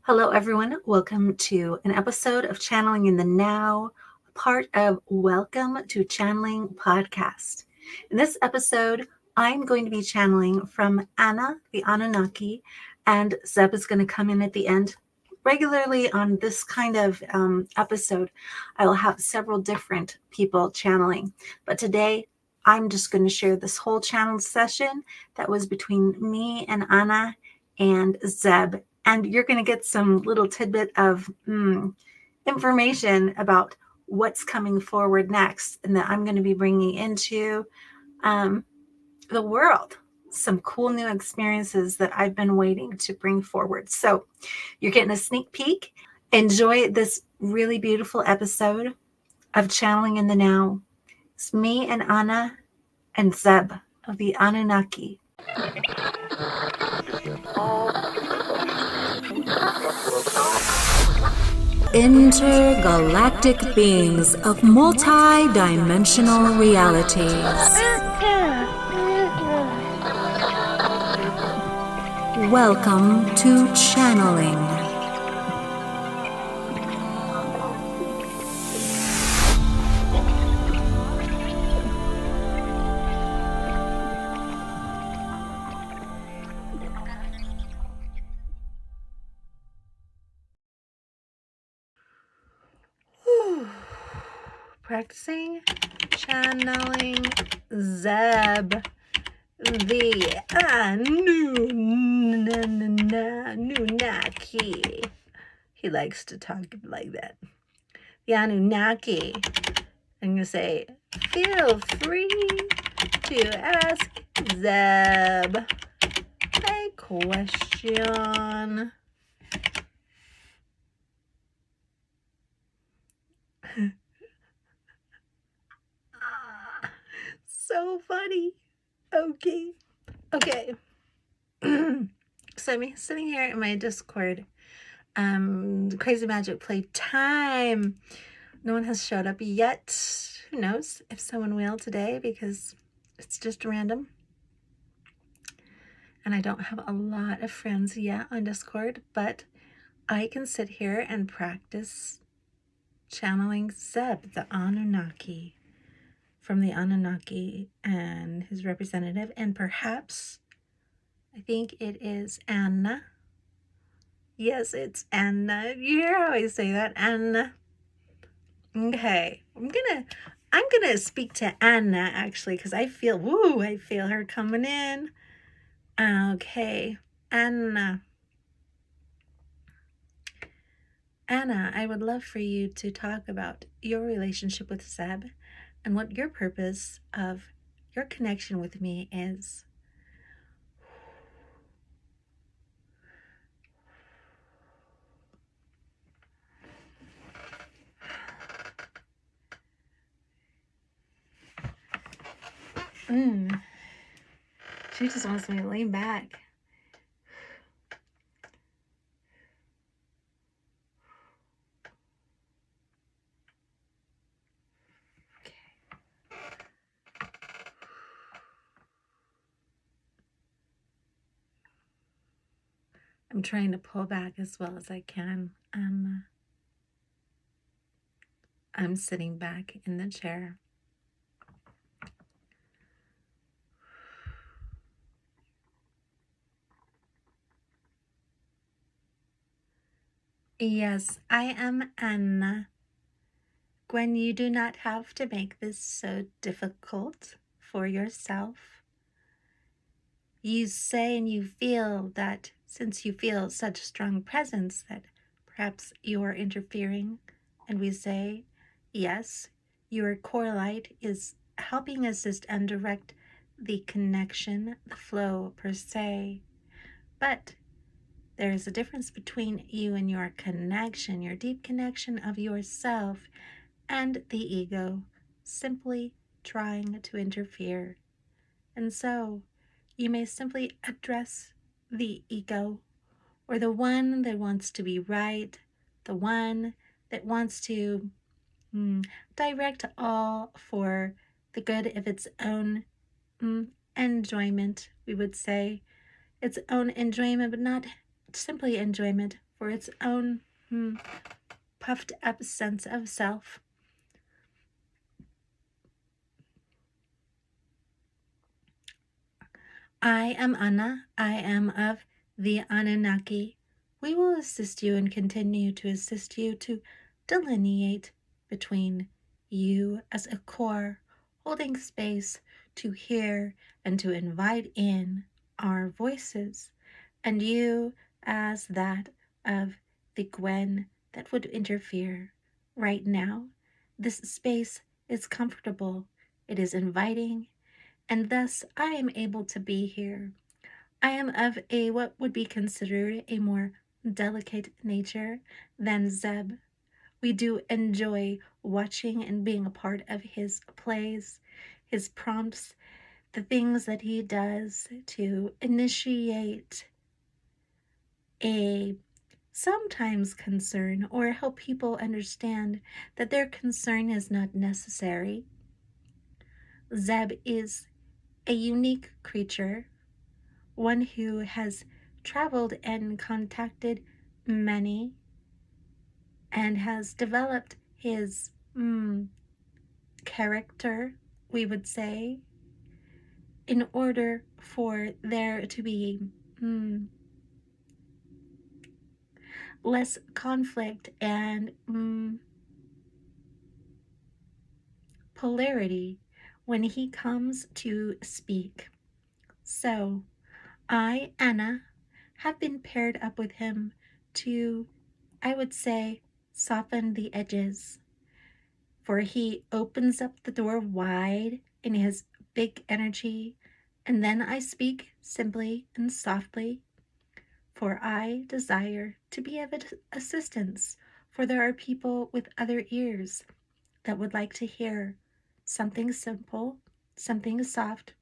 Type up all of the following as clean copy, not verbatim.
Hello, everyone. Welcome to an episode of Channeling in the Now, part of Welcome to Channeling Podcast. In this episode, I'm going to be channeling from Anna, the Anunnaki, and Zeb is going to come in at the end. Regularly on this kind of episode, I will have several different people channeling, but today I'm just going to share this whole channel session that was between me and Anna and Zeb. And you're going to get some little tidbit of information about what's coming forward next, and that I'm going to be bringing into the world. Some cool new experiences that I've been waiting to bring forward. So you're getting a sneak peek. Enjoy this really beautiful episode of Channeling in the Now. It's me and Anna and Zeb of the Anunnaki. Intergalactic beings of multidimensional realities. Welcome to Channeling. Practicing channeling Zeb, the Annunaki. He likes to talk like that. The Anunnaki. I'm going to say, feel free to ask Zeb a question. So funny. Okay. So I'm sitting here in my Discord. Crazy Magic Play time. No one has showed up yet. Who knows if someone will today, because it's just random. And I don't have a lot of friends yet on Discord, but I can sit here and practice channeling Zeb, the Anunnaki, from the Anunnaki and his representative, and perhaps, I think it is Anna. Yes, it's Anna. You hear how I say that? Anna. Okay. I'm gonna speak to Anna, actually, because I feel her coming in. Okay. Anna, I would love for you to talk about your relationship with Zeb and what your purpose of your connection with me is. She just wants me to lean back. I'm trying to pull back as well as I can. I'm sitting back in the chair. Yes, I am Anna. Gwen, you do not have to make this so difficult for yourself. You say and you feel that since you feel such strong presence that perhaps you are interfering, and we say, yes, your core light is helping assist and direct the connection, the flow per se. But there is a difference between you and your connection, your deep connection of yourself, and the ego simply trying to interfere. And so you may simply address the ego, or the one that wants to be right, the one that wants to direct all for the good of its own enjoyment, we would say. Its own enjoyment, but not simply enjoyment for its own puffed up sense of self. I am Anna. I am of the Anunnaki. We will assist you and continue to assist you to delineate between you as a core, holding space to hear and to invite in our voices, and you as that of the Gwen that would interfere. Right now, this space is comfortable, it is inviting, and thus I am able to be here. I am of a what would be considered a more delicate nature than Zeb. We do enjoy watching and being a part of his plays, his prompts, the things that he does to initiate a sometimes concern or help people understand that their concern is not necessary. Zeb is a unique creature, one who has traveled and contacted many and has developed his character, we would say, in order for there to be less conflict and polarity when he comes to speak. So, I, Anna, have been paired up with him to, I would say, soften the edges. For he opens up the door wide in his big energy, and then I speak simply and softly, for I desire to be of assistance, for there are people with other ears that would like to hear something simple, something soft,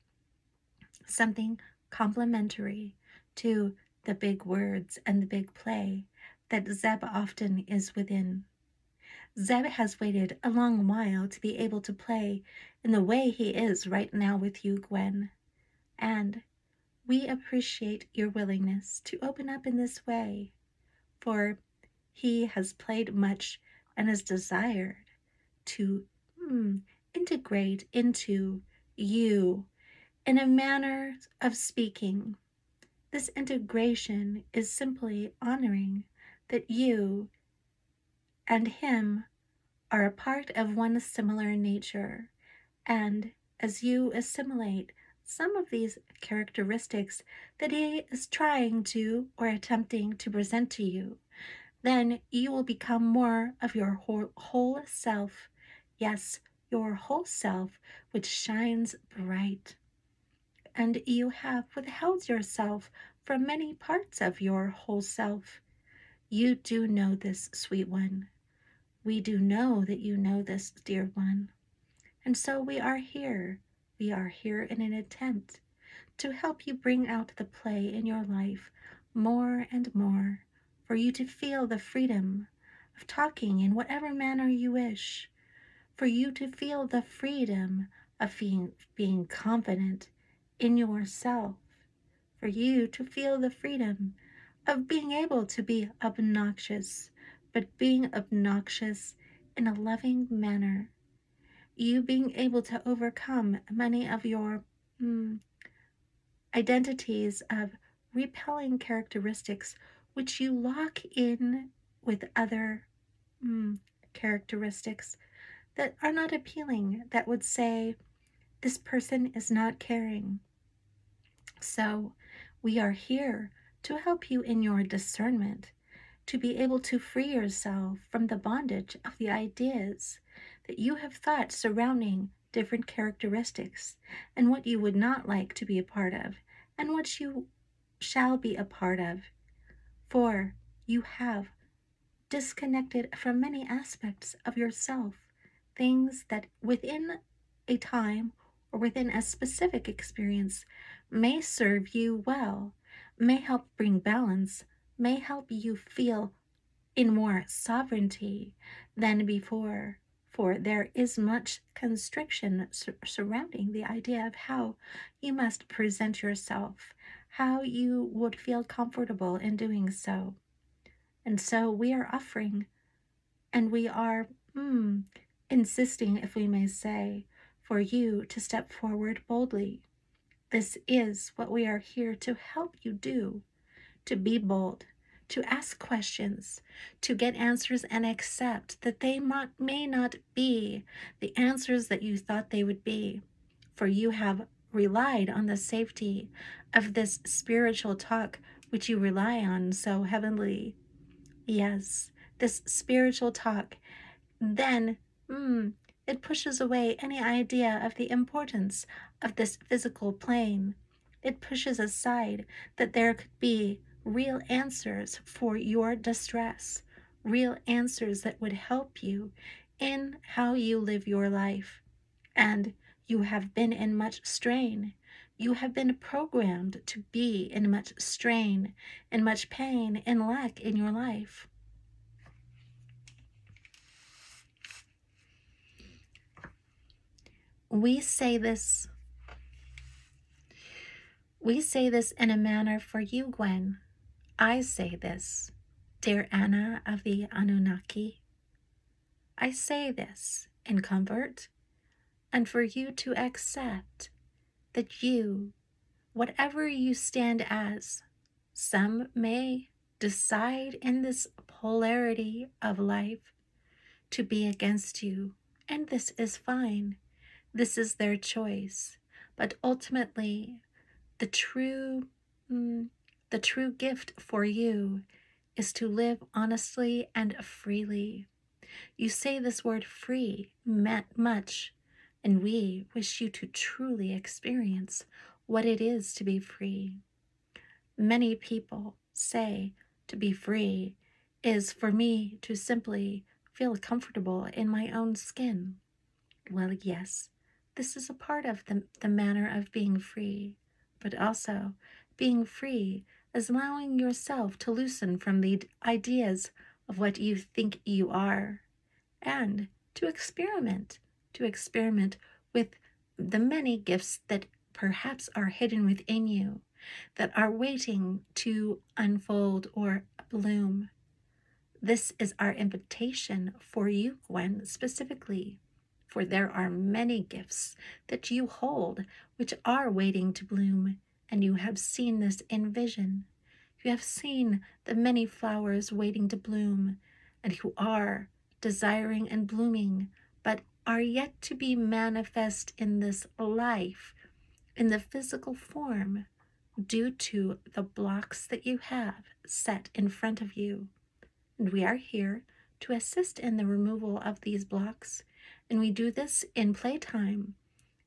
something complementary to the big words and the big play that Zeb often is within. Zeb has waited a long while to be able to play in the way he is right now with you, Gwen, and we appreciate your willingness to open up in this way, for he has played much and has desired to integrate into you in a manner of speaking. This integration is simply honoring that you and him are a part of one similar nature, and as you assimilate some of these characteristics that he is trying to or attempting to present to you, then you will become more of your whole self. Yes, your whole self, which shines bright. And you have withheld yourself from many parts of your whole self. You do know this, sweet one. We do know that you know this, dear one. And so we are here. We are here in an attempt to help you bring out the play in your life more and more, for you to feel the freedom of talking in whatever manner you wish, for you to feel the freedom of being confident in yourself, for you to feel the freedom of being able to be obnoxious, but being obnoxious in a loving manner. You being able to overcome many of your identities of repelling characteristics which you lock in with other characteristics that are not appealing, that would say, this person is not caring. So we are here to help you in your discernment, to be able to free yourself from the bondage of the ideas that you have thought surrounding different characteristics and what you would not like to be a part of and what you shall be a part of. For you have disconnected from many aspects of yourself, things that within a time or within a specific experience may serve you well, may help bring balance, may help you feel in more sovereignty than before. For there is much constriction surrounding the idea of how you must present yourself, how you would feel comfortable in doing so. And so we are offering, and we are insisting, if we may say, for you to step forward boldly. This is what we are here to help you do, to be bold, to ask questions, to get answers and accept that they may not be the answers that you thought they would be, for you have relied on the safety of this spiritual talk which you rely on so heavily. Yes, this spiritual talk, then it pushes away any idea of the importance of this physical plane. It pushes aside that there could be real answers for your distress, real answers that would help you in how you live your life. And you have been in much strain. You have been programmed to be in much strain, in much pain, and lack in your life. We say this in a manner for you, Gwen. I say this, dear Anna of the Annunaki. I say this in comfort and for you to accept that you, whatever you stand as, some may decide in this polarity of life to be against you, and this is fine. This is their choice. But ultimately, the true gift for you is to live honestly and freely. You say this word free much, and we wish you to truly experience what it is to be free. Many people say to be free is for me to simply feel comfortable in my own skin. Well, yes, this is a part of the manner of being free, but also being free is allowing yourself to loosen from the ideas of what you think you are, and to experiment with the many gifts that perhaps are hidden within you, that are waiting to unfold or bloom. This is our invitation for you, Gwen, specifically. For there are many gifts that you hold which are waiting to bloom, and you have seen this in vision. You have seen the many flowers waiting to bloom, and who are desiring and blooming, but are yet to be manifest in this life, in the physical form, due to the blocks that you have set in front of you. And we are here to assist in the removal of these blocks. And we do this in playtime,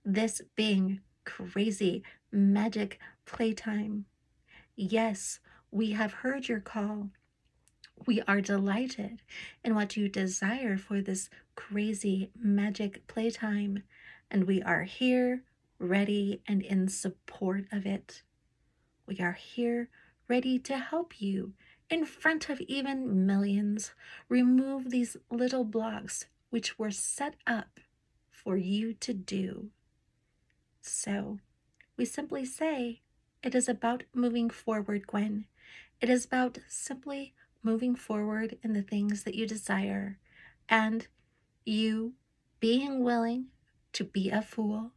this being crazy magic playtime. Yes, we have heard your call. We are delighted in what you desire for this crazy magic playtime, and we are here, ready, and in support of it. We are here, ready to help you, in front of even millions, remove these little blocks which were set up for you to do. So, we simply say, it is about moving forward, Gwen. It is about simply moving forward in the things that you desire, and you being willing to be a fool,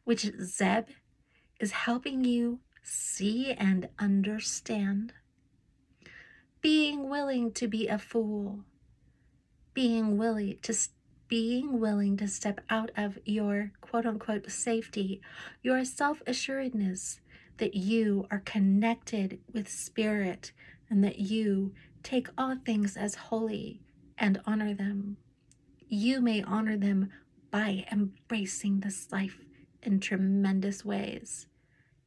which Zeb is helping you see and understand. Being willing to be a fool, being willing to step out of your quote-unquote safety, your self-assuredness that you are connected with spirit and that you take all things as holy and honor them. You may honor them by embracing this life in tremendous ways.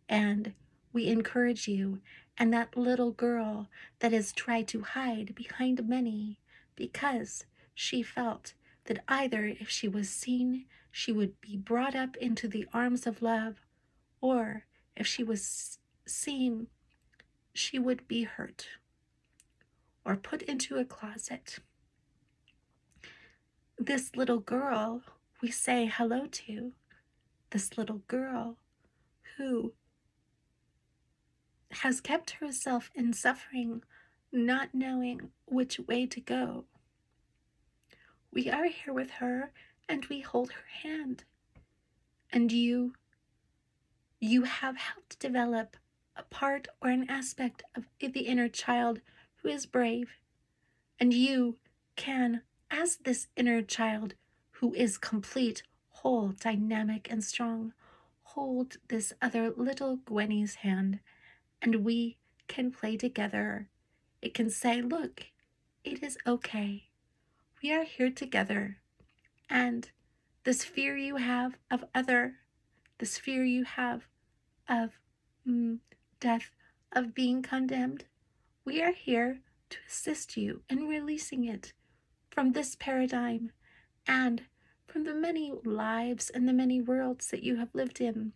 And we encourage you and that little girl that has tried to hide behind many because she felt that either if she was seen, she would be brought up into the arms of love, or if she was seen, she would be hurt or put into a closet. This little girl we say hello to, this little girl who has kept herself in suffering not knowing which way to go. We are here with her and we hold her hand. And you have helped develop a part or an aspect of the inner child who is brave. And you can, as this inner child who is complete, whole, dynamic, and strong, hold this other little Gwenny's hand, and we can play together. It can say, look, it is okay. We are here together. And this fear you have of other, this fear you have of death, of being condemned, we are here to assist you in releasing it from this paradigm and from the many lives and the many worlds that you have lived in.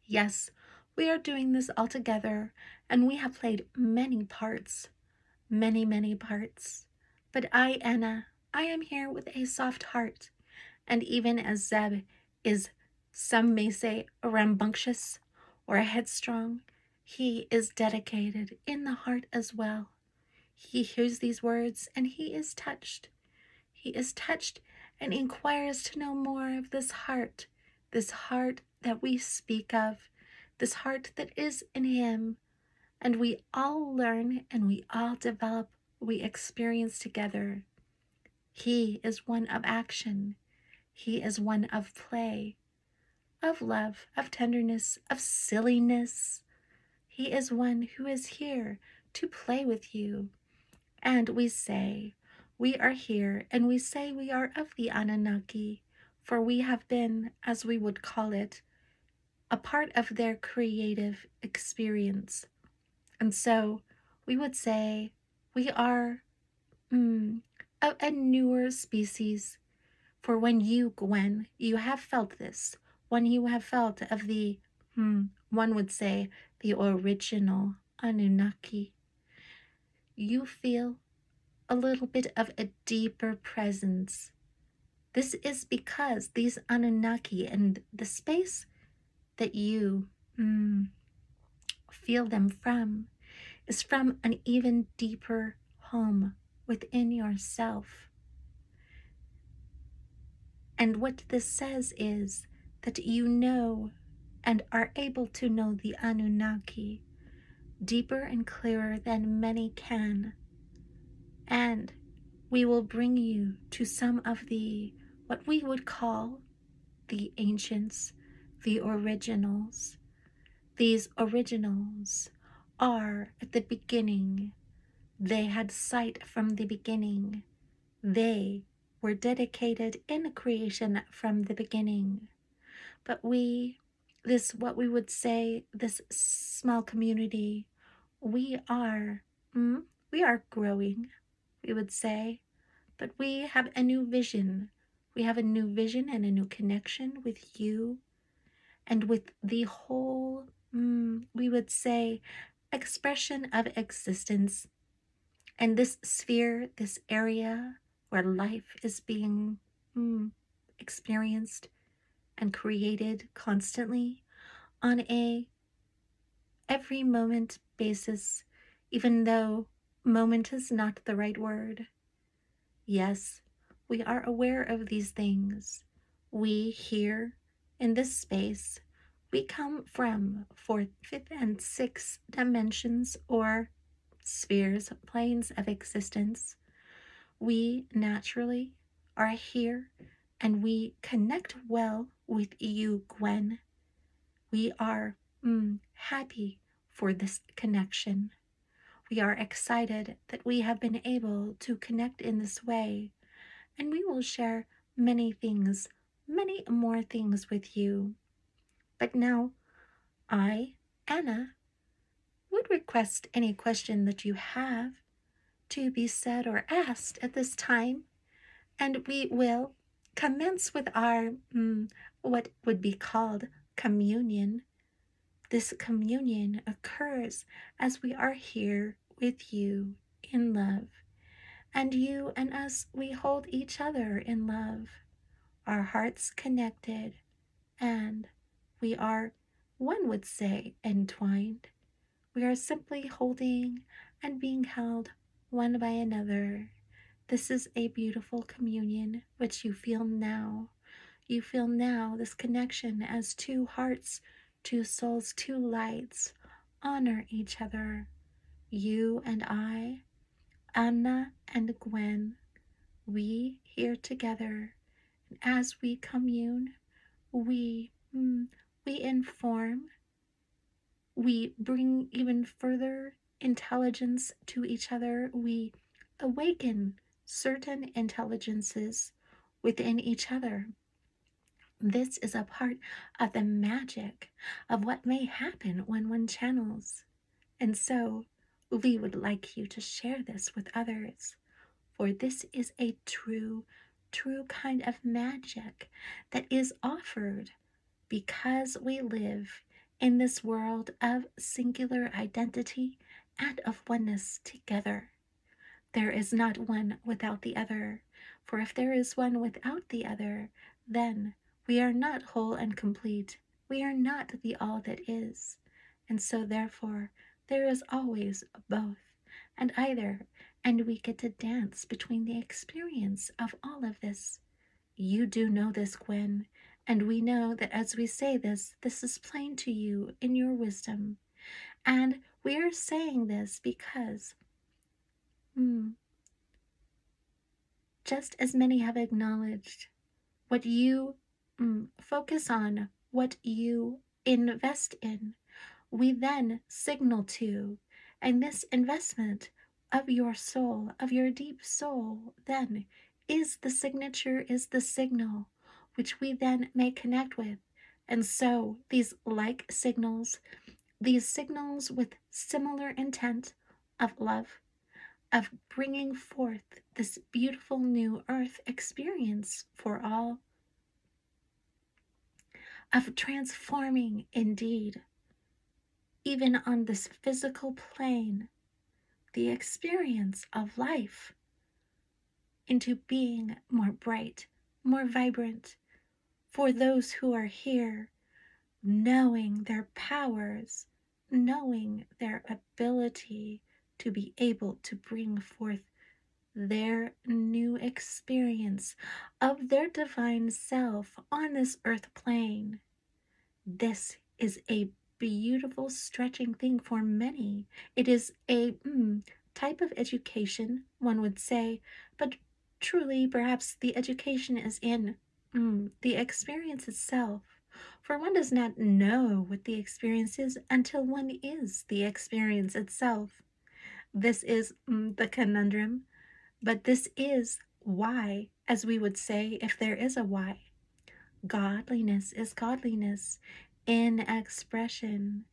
Yes, we are doing this all together, and we have played many parts, many parts. But I, Anna, I am here with a soft heart, and even as Zeb is, some may say, rambunctious or headstrong, he is dedicated in the heart as well. He hears these words and he is touched. He is touched and inquires to know more of this heart that we speak of, this heart that is in him. And we all learn and we all develop, we experience together. He is one of action. He is one of play, of love, of tenderness, of silliness. He is one who is here to play with you. And we say, we are here, and we say we are of the Anunnaki, for we have been, as we would call it, a part of their creative experience. And so we would say we are a newer species. For when you, Gwen, you have felt this, when you have felt of the, one would say, the original Anunnaki, you feel a little bit of a deeper presence. This is because these Anunnaki and the space that you feel them from is from an even deeper home within yourself. And what this says is that you know and are able to know the Anunnaki deeper and clearer than many can. And we will bring you to some of the, what we would call the ancients, the originals. These originals are at the beginning. They had sight from the beginning. They were dedicated in creation from the beginning. But we, this, what we would say, this small community, we are growing, we would say, but we have a new vision. We have a new vision and a new connection with you and with the whole, we would say, expression of existence. And this sphere, this area where life is being experienced and created constantly on a every moment basis, even though moment is not the right word. Yes, we are aware of these things. We here in this space, we come from fourth, fifth, and sixth dimensions or spheres, planes of existence. We naturally are here and we connect well with you, Gwen. We are happy for this connection. We are excited that we have been able to connect in this way, and we will share many things, many more things with you. But now, I, Anna, would request any question that you have to be said or asked at this time, and we will commence with our, what would be called communion. This communion occurs as we are here with you in love, and you and us, we hold each other in love, our hearts connected, and we are, one would say, entwined. We are simply holding and being held one by another. This is a beautiful communion which you feel now. You feel now this connection as two hearts, two souls, two lights honor each other. You and I, Anna and Gwen, we here together. And as we commune, we inform, we bring even further intelligence to each other. We awaken certain intelligences within each other. This is a part of the magic of what may happen when one channels. And so we would like you to share this with others, for this is a true kind of magic that is offered because we live in this world of singular identity and of oneness together. There is not one without the other, for if there is one without the other, then we are not whole and complete. We are not the all that is. And so therefore, there is always both and either, and we get to dance between the experience of all of this. You do know this, Gwen, and we know that as we say this, this is plain to you in your wisdom. And we are saying this because just as many have acknowledged what you focus on, what you invest in, we then signal to, and this investment of your soul, of your deep soul, then is the signature, is the signal which we then may connect with. And so these like signals, these signals with similar intent of love, of bringing forth this beautiful new earth experience for all, of transforming indeed, even on this physical plane, the experience of life into being more bright, more vibrant, for those who are here, knowing their powers, knowing their ability to be able to bring forth their new experience of their divine self on this earth plane. This is a beautiful stretching thing for many. It is a type of education, one would say, but truly perhaps the education is in the experience itself. For one does not know what the experience is until one is the experience itself. This is the conundrum, but this is why, as we would say if there is a why. Godliness is godliness in expression.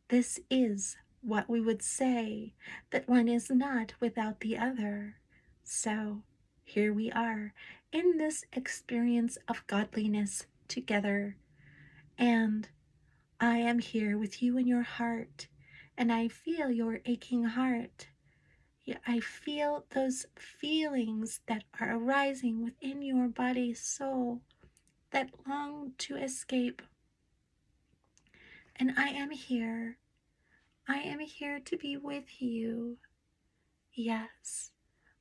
This is what we would say, that one is not without the other. So here we are in this experience of godliness together. And I am here with you in your heart, and I feel your aching heart. I feel those feelings that are arising within your body, soul, that long to escape. And I am here. I am here to be with you. Yes,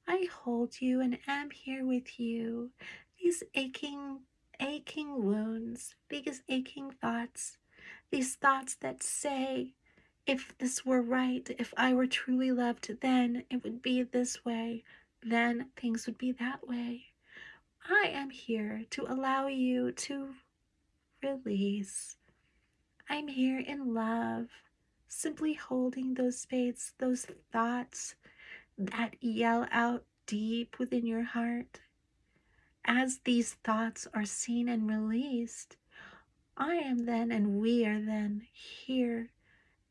I hold you and am here with you. These aching wounds, these aching thoughts, these thoughts that say, if this were right, if I were truly loved, then it would be this way, then things would be that way. I am here to allow you to release. I'm here in love, simply holding those spaces, those thoughts that yell out deep within your heart. As these thoughts are seen and released, I am then, and we are then here,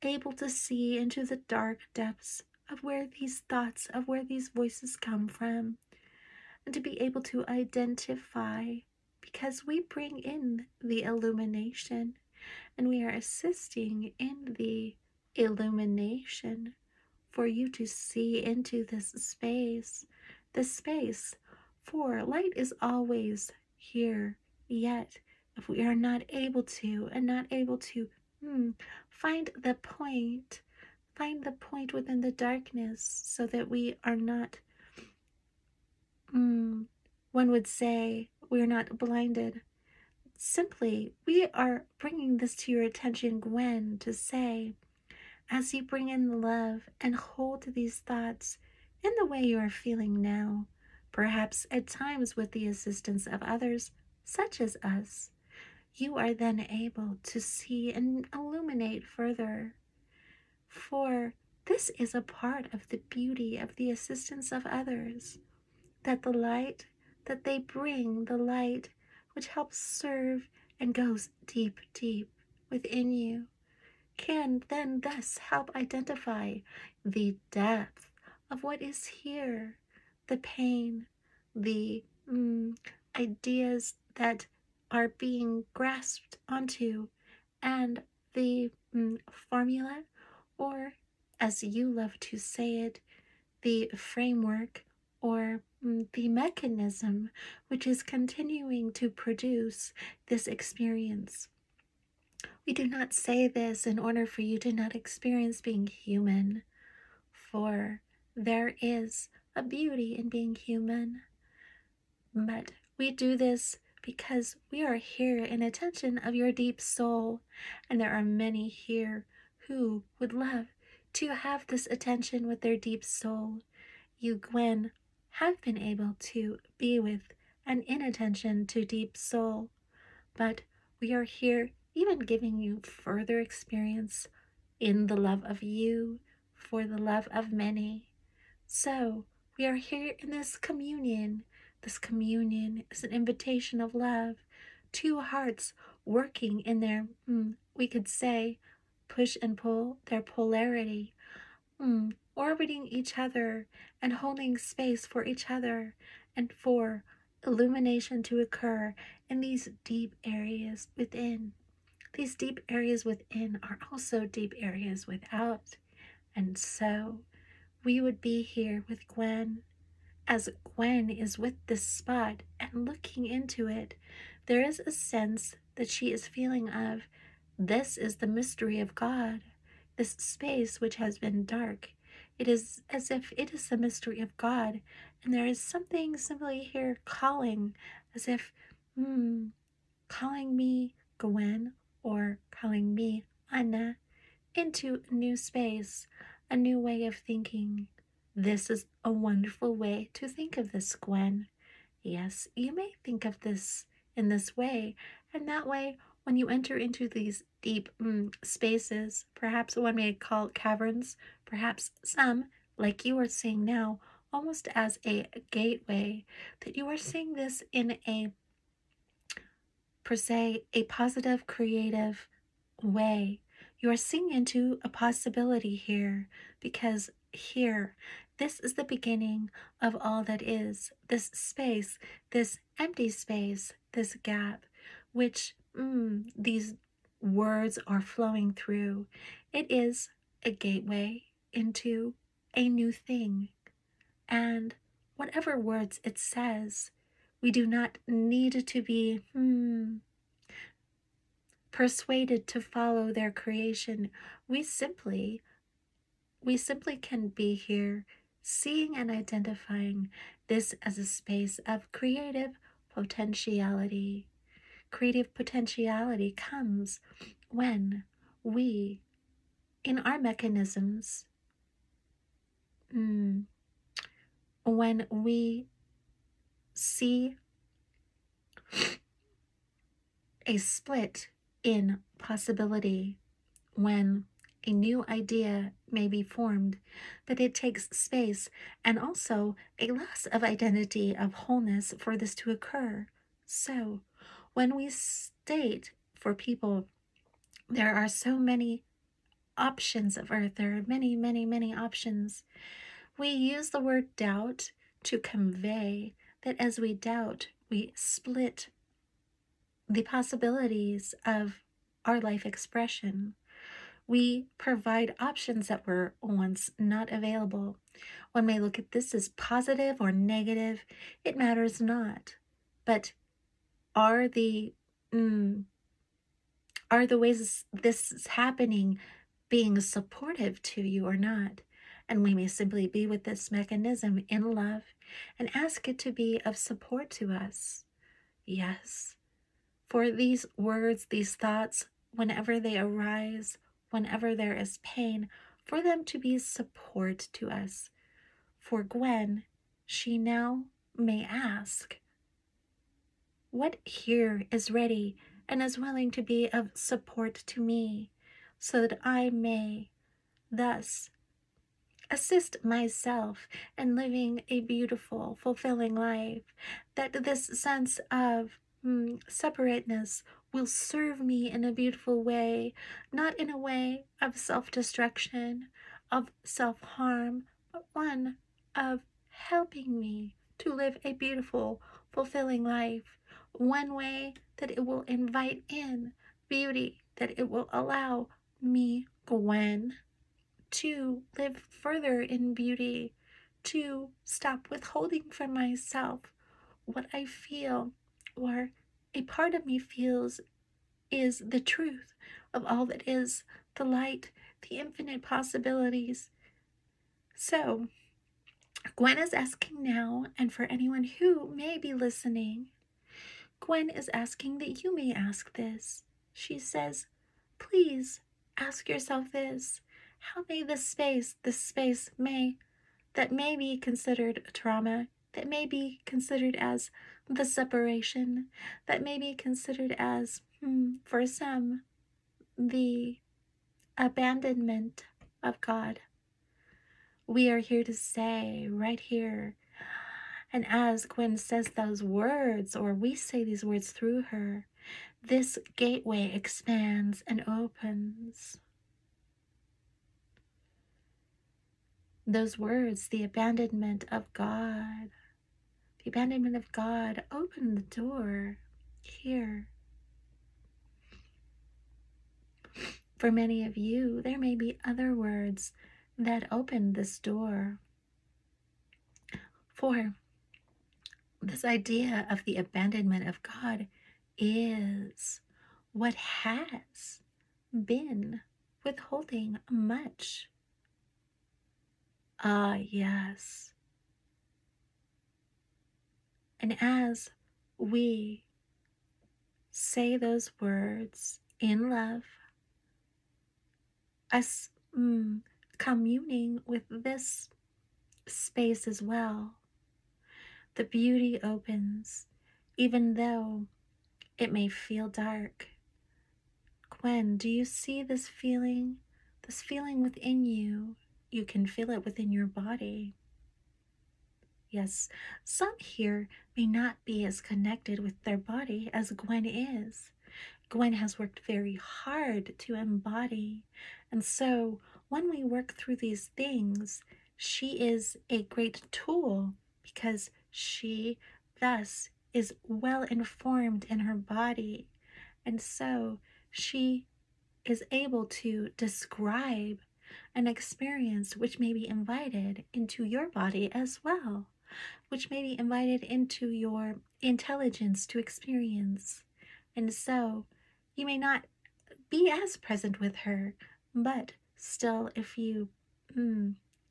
able to see into the dark depths of where these thoughts, of where these voices come from, and to be able to identify, because we bring in the illumination, and we are assisting in the illumination for you to see into this space, for light is always here, yet if we are not able to, find the point, find the point within the darkness so that we are not, one would say, we're not blinded. Simply, we are bringing this to your attention, Gwen, to say, as you bring in the love and hold these thoughts in the way you are feeling now, perhaps at times with the assistance of others, such as us, you are then able to see and illuminate further. For this is a part of the beauty of the assistance of others, that the light that they bring, the light which helps serve and goes deep, deep within you, can then thus help identify the depth of what is here, the pain, the ideas that are being grasped onto, and the formula, or as you love to say it, the framework or the mechanism which is continuing to produce this experience. We do not say this in order for you to not experience being human, for there is a beauty in being human. But we do this because we are here in attention of your deep soul, and there are many here who would love to have this attention with their deep soul. You, Gwen, have been able to be with and in attention to deep soul, but we are here even giving you further experience in the love of you for the love of many. So we are here in this communion. This communion is an invitation of love, two hearts working in their, we could say, push and pull, their polarity, orbiting each other and holding space for each other and for illumination to occur in these deep areas within. These deep areas within are also deep areas without. And so we would be here with Gwen. As Gwen is with this spot and looking into it, there is a sense that she is feeling of, this is the mystery of God, this space which has been dark. It is as if it is the mystery of God, and there is something simply here calling, as if, calling me, Gwen, or calling me, Anna, into a new space, a new way of thinking. This is a wonderful way to think of this, Gwen. Yes, you may think of this in this way, and that way, when you enter into these deep spaces, perhaps one may call caverns, perhaps some, like you are seeing now, almost as a gateway, that you are seeing this in a, per se, a positive, creative way. You are seeing into a possibility here, because here, this is the beginning of all that is, this space, this empty space, this gap, which these words are flowing through. It is a gateway into a new thing. And whatever words it says, we do not need to be persuaded to follow their creation. We simply can be here seeing and identifying this as a space of creative potentiality. Creative potentiality comes when we, in our mechanisms, when we see a split in possibility, when a new idea may be formed, but it takes space and also a loss of identity of wholeness for this to occur. So when we state for people, there are so many options of earth, there are many, many, many options, we use the word doubt to convey that as we doubt, we split the possibilities of our life expression. We provide options that were once not available. One may look at this as positive or negative. It matters not. But are the ways this is happening being supportive to you or not. And we may simply be with this mechanism in love and ask it to be of support to us. Yes, for these words, these thoughts, whenever they arise, whenever there is pain, for them to be support to us. For Gwen, she now may ask, what here is ready and is willing to be of support to me, so that I may thus assist myself in living a beautiful, fulfilling life, that this sense of separateness will serve me in a beautiful way, not in a way of self-destruction, of self-harm, but one of helping me to live a beautiful, fulfilling life. One way that it will invite in beauty, that it will allow me, Gwen, to live further in beauty, to stop withholding from myself what I feel or a part of me feels is the truth of all that is, the light, the infinite possibilities. So, Gwen is asking now, and for anyone who may be listening, Gwen is asking that you may ask this. She says, please ask yourself this. How may this space that may be considered a trauma, that may be considered as the separation, that may be considered as, for some, the abandonment of God. We are here to say right here, and as Gwen says those words, or we say these words through her, this gateway expands and opens. Those words, the abandonment of God, open the door here. For many of you, there may be other words that open this door. For this idea of the abandonment of God is what has been withholding much. Ah, yes. And as we say those words in love, us communing with this space as well, the beauty opens, even though it may feel dark. Gwen, do you see this feeling? This feeling within you? You can feel it within your body. Yes, some here may not be as connected with their body as Gwen is. Gwen has worked very hard to embody. And so when we work through these things, she is a great tool because she thus is well informed in her body. And so she is able to describe an experience which may be invited into your body as well, which may be invited into your intelligence to experience. And so you may not be as present with her, but still, if you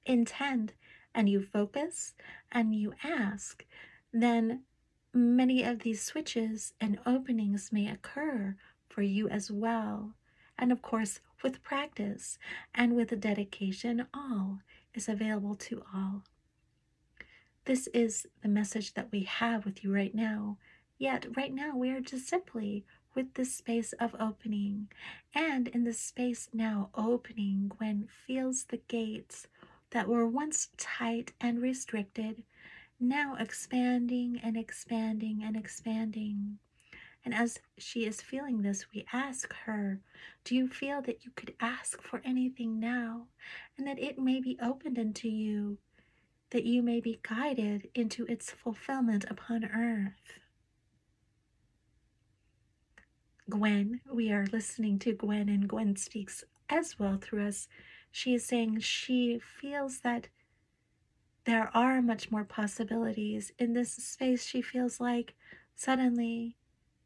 intend and you focus and you ask, then many of these switches and openings may occur for you as well. And of course, with practice and with dedication, all is available to all. This is the message that we have with you right now. Yet right now we are just simply with this space of opening. And in this space now opening, Gwen feels the gates that were once tight and restricted, now expanding and expanding and expanding. And as she is feeling this, we ask her, do you feel that you could ask for anything now? And that it may be opened unto you, that you may be guided into its fulfillment upon earth. Gwen, we are listening to Gwen, and Gwen speaks as well through us. She is saying she feels that there are much more possibilities. In this space, she feels like suddenly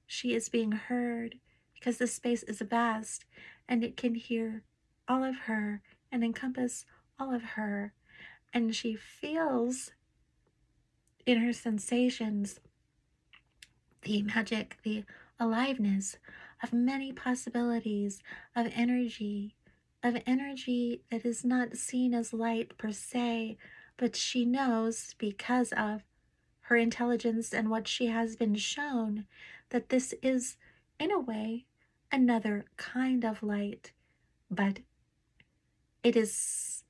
she is being heard because this space is vast and it can hear all of her and encompass all of her. And she feels in her sensations the magic, the aliveness of many possibilities of energy that is not seen as light per se, but she knows because of her intelligence and what she has been shown that this is, in a way, another kind of light, but it is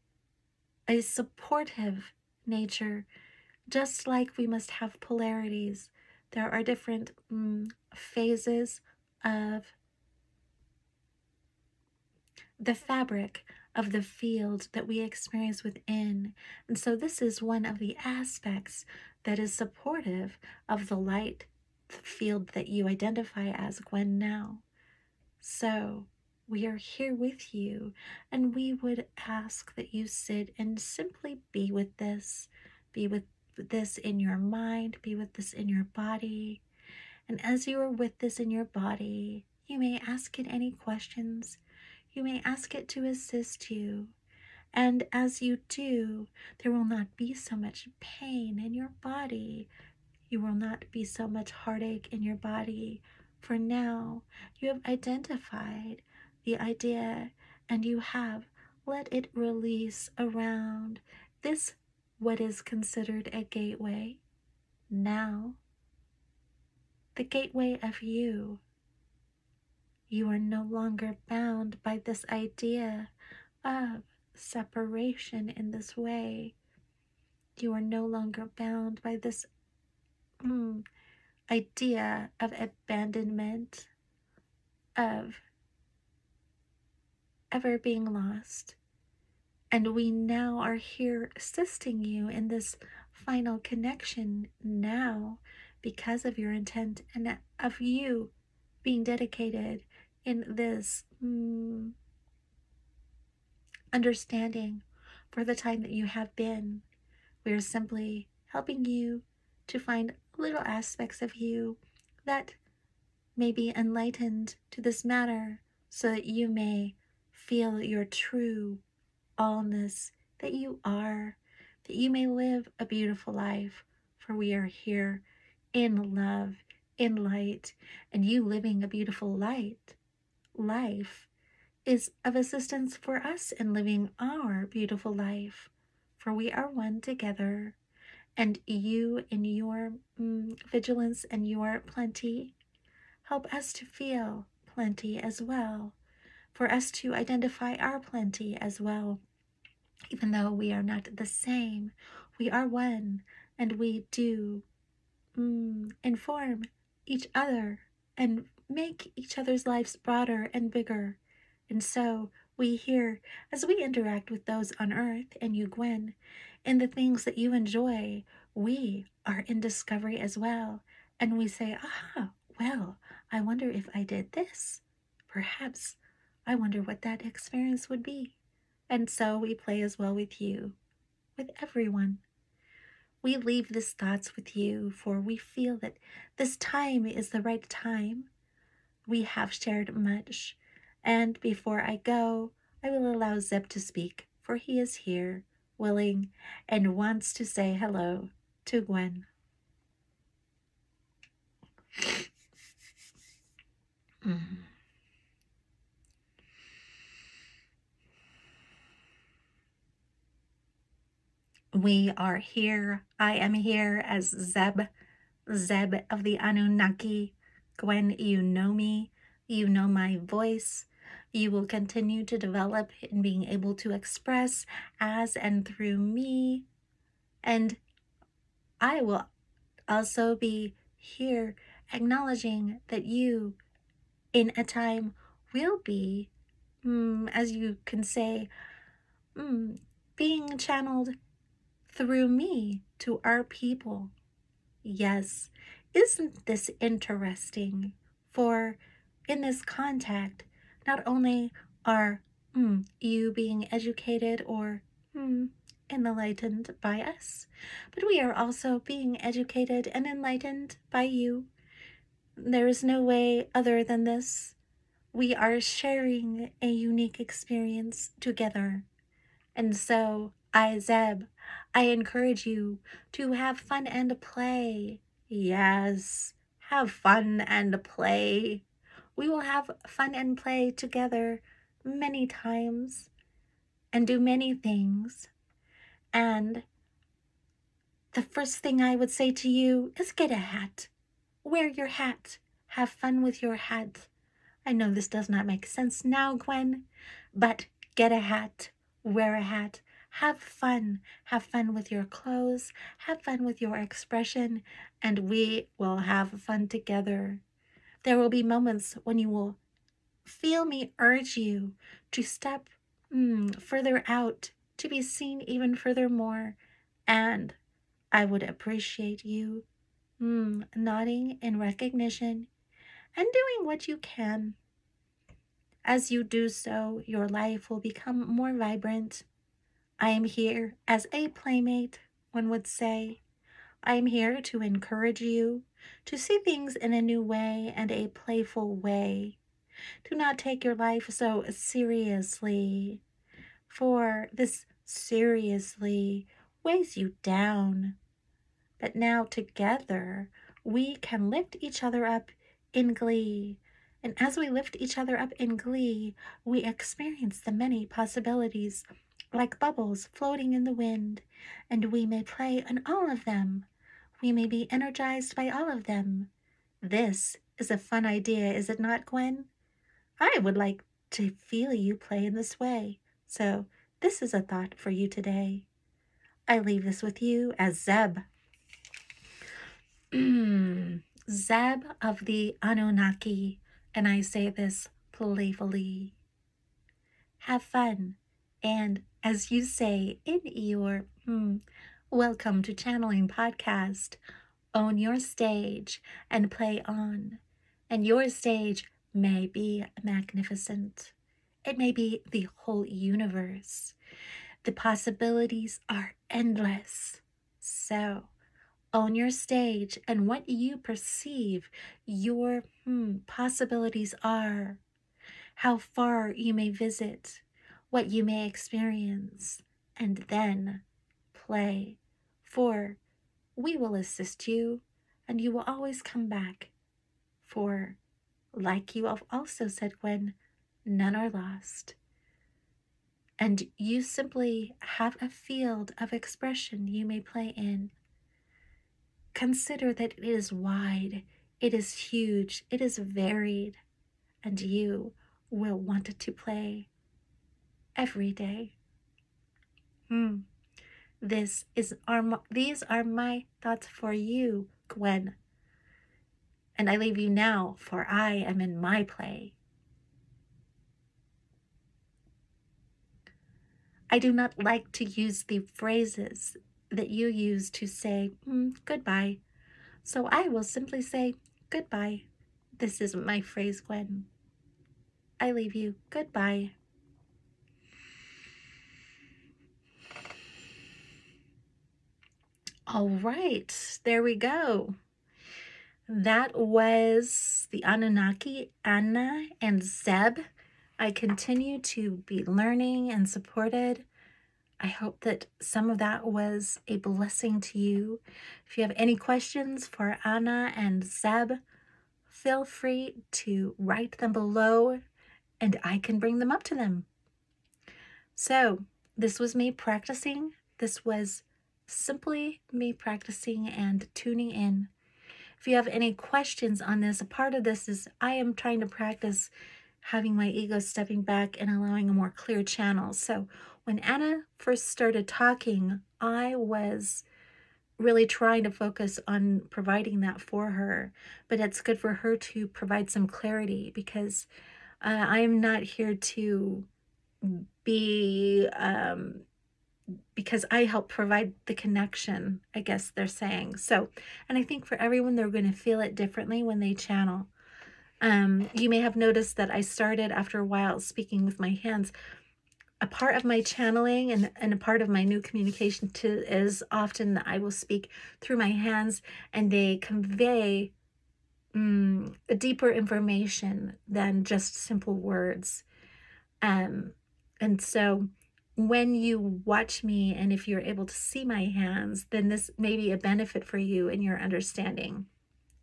a supportive nature. Just like we must have polarities, there are different phases of the fabric of the field that we experience within. And so this is one of the aspects that is supportive of the light field that you identify as Gwen now. So we are here with you, and we would ask that you sit and simply be with this. Be with this in your mind, be with this in your body. And as you are with this in your body, you may ask it any questions. You may ask it to assist you. And as you do, there will not be so much pain in your body. You will not be so much heartache in your body. For now, you have identified the idea and you have let it release around this, what is considered a gateway. Now, the gateway of you. You are no longer bound by this idea of separation in this way. You are no longer bound by this idea of abandonment, of ever being lost. And we now are here assisting you in this final connection now because of your intent and of you being dedicated in this understanding for the time that you have been. We are simply helping you to find little aspects of you that may be enlightened to this matter so that you may feel your true allness that you are, that you may live a beautiful life, for we are here in love, in light, and you living a beautiful life is of assistance for us in living our beautiful life, for we are one together, and you in your vigilance and your plenty help us to feel plenty as well, for us to identify our plenty as well. Even though we are not the same, we are one, and we do inform each other and make each other's lives broader and bigger. And so we here, as we interact with those on earth, and you, Gwen, and the things that you enjoy, we are in discovery as well. And we say, aha, well, I wonder if I did this. Perhaps I wonder what that experience would be. And so we play as well with you, with everyone. We leave these thoughts with you, for we feel that this time is the right time. We have shared much. And before I go, I will allow Zeb to speak, for he is here, willing, and wants to say hello to Gwen. We are here. I am here as Zeb of the Anunnaki. Gwen, you know me. You know my voice. You will continue to develop in being able to express as and through me. And I will also be here acknowledging that you, in a time, will be, as you can say, being channeled through me to our people. Yes, isn't this interesting? For in this contact, not only are you being educated or enlightened by us, but we are also being educated and enlightened by you. There is no way other than this. we are sharing a unique experience together. And so, Zeb, I encourage you to have fun and play. Yes, have fun and play. We will have fun and play together many times and do many things. And the first thing I would say to you is get a hat. Wear your hat. Have fun with your hat. I know this does not make sense now, Gwen, but get a hat. Wear a hat. Have fun. Have fun with your clothes. Have fun with your expression, and we will have fun together. There will be moments when you will feel me urge you to step further out, to be seen even furthermore, and I would appreciate you nodding in recognition and doing what you can. As you do so, your life will become more vibrant. I am here as a playmate, one would say. I am here to encourage you to see things in a new way and a playful way. Do not take your life so seriously, for this seriously weighs you down. But now together we can lift each other up in glee. And as we lift each other up in glee, we experience the many possibilities like bubbles floating in the wind, and we may play on all of them. We may be energized by all of them. This is a fun idea, is it not, Gwen? I would like to feel you play in this way. So this is a thought for you today. I leave this with you as Zeb. Zeb of the Anunnaki, and I say this playfully. Have fun, and as you say in your Welcome to Channeling podcast, own your stage and play on. And your stage may be magnificent. It may be the whole universe. The possibilities are endless. So, own your stage and what you perceive your possibilities are, how far you may visit, what you may experience, and then play. For we will assist you, and you will always come back. For, like you have also said, Gwen, none are lost. And you simply have a field of expression you may play in. Consider that it is wide, it is huge, it is varied, and you will want it to play every day. These are my thoughts for you, Gwen. And I leave you now, for I am in my play. I do not like to use the phrases that you use to say goodbye. So I will simply say goodbye. This is my phrase, Gwen. I leave you. Goodbye. All right, there we go. That was the Anunnaki, Anna and Zeb. I continue to be learning and supported. I hope that some of that was a blessing to you. If you have any questions for Anna and Zeb, feel free to write them below and I can bring them up to them. So this was me practicing. This was simply me practicing and tuning in. If you have any questions on this, a part of this is I am trying to practice having my ego stepping back and allowing a more clear channel. So when Anna first started talking, I was really trying to focus on providing that for her, but it's good for her to provide some clarity because I'm not here to be because I help provide the connection, I guess they're saying. So, and I think for everyone, they're going to feel it differently when they channel. You may have noticed that I started after a while speaking with my hands. A part of my channeling and a part of my new communication is often that I will speak through my hands and they convey deeper information than just simple words. And so when you watch me, and if you're able to see my hands, then this may be a benefit for you in your understanding.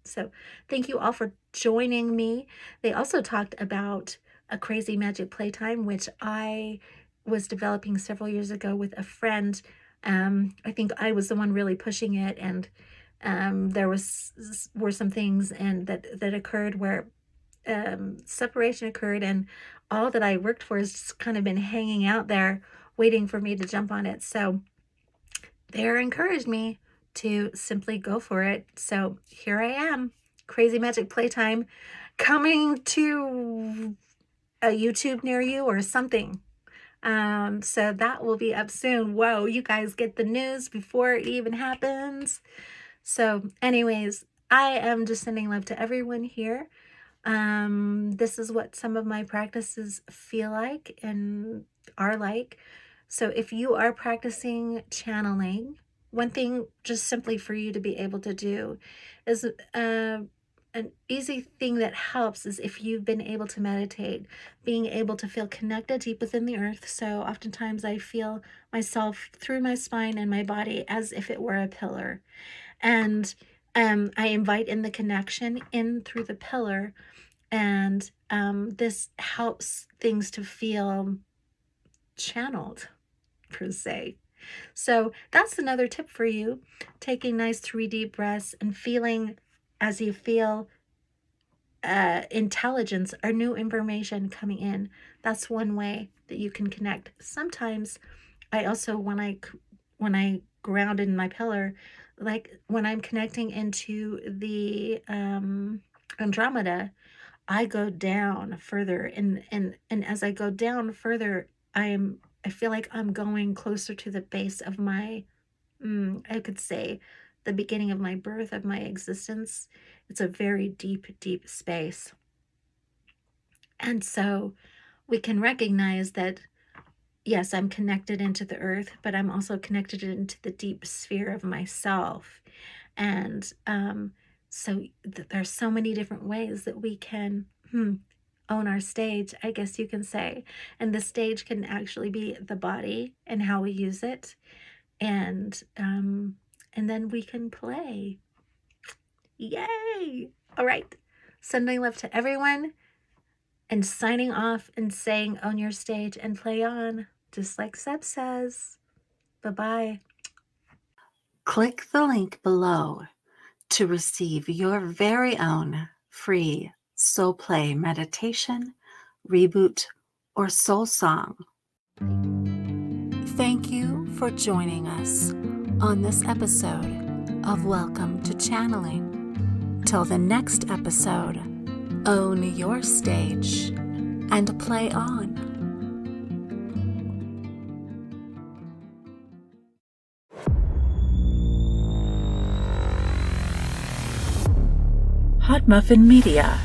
So thank you all for joining me. They also talked about a crazy magic playtime, which I was developing several years ago with a friend. I think I was the one really pushing it, and there were some things and that occurred where separation occurred, and all that I worked for has just kind of been hanging out there waiting for me to jump on it. So they encouraged me to simply go for it. So here I am, crazy magic playtime, coming to a YouTube near you or something. So that will be up soon. Whoa, you guys get the news before it even happens. So anyways, I am just sending love to everyone here. This is what some of my practices feel like and are like. So if you are practicing channeling, one thing just simply for you to be able to do is an easy thing that helps is if you've been able to meditate, being able to feel connected deep within the earth. So oftentimes I feel myself through my spine and my body as if it were a pillar. And I invite in the connection in through the pillar. And this helps things to feel channeled, per se. So that's another tip for you. Taking nice 3 deep breaths and feeling as you feel intelligence or new information coming in. That's one way that you can connect. Sometimes I also, when I ground in my pillar, like when I'm connecting into the Andromeda, I go down further, and as I go down further, I feel like I'm going closer to the base of my, I could say, the beginning of my birth, of my existence. It's a very deep, deep space. And so we can recognize that, yes, I'm connected into the earth, but I'm also connected into the deep sphere of myself. And so there's so many different ways that we can own our stage, I guess you can say. And the stage can actually be the body and how we use it. And then we can play. Yay! All right. Sending love to everyone and signing off and saying own your stage and play on, just like Zeb says. Bye-bye. Click the link below to receive your very own free soul play meditation, reboot, or soul song. Thank you for joining us on this episode of Welcome to Channeling. Till the next episode, own your stage and play on. Hot Muffin Media.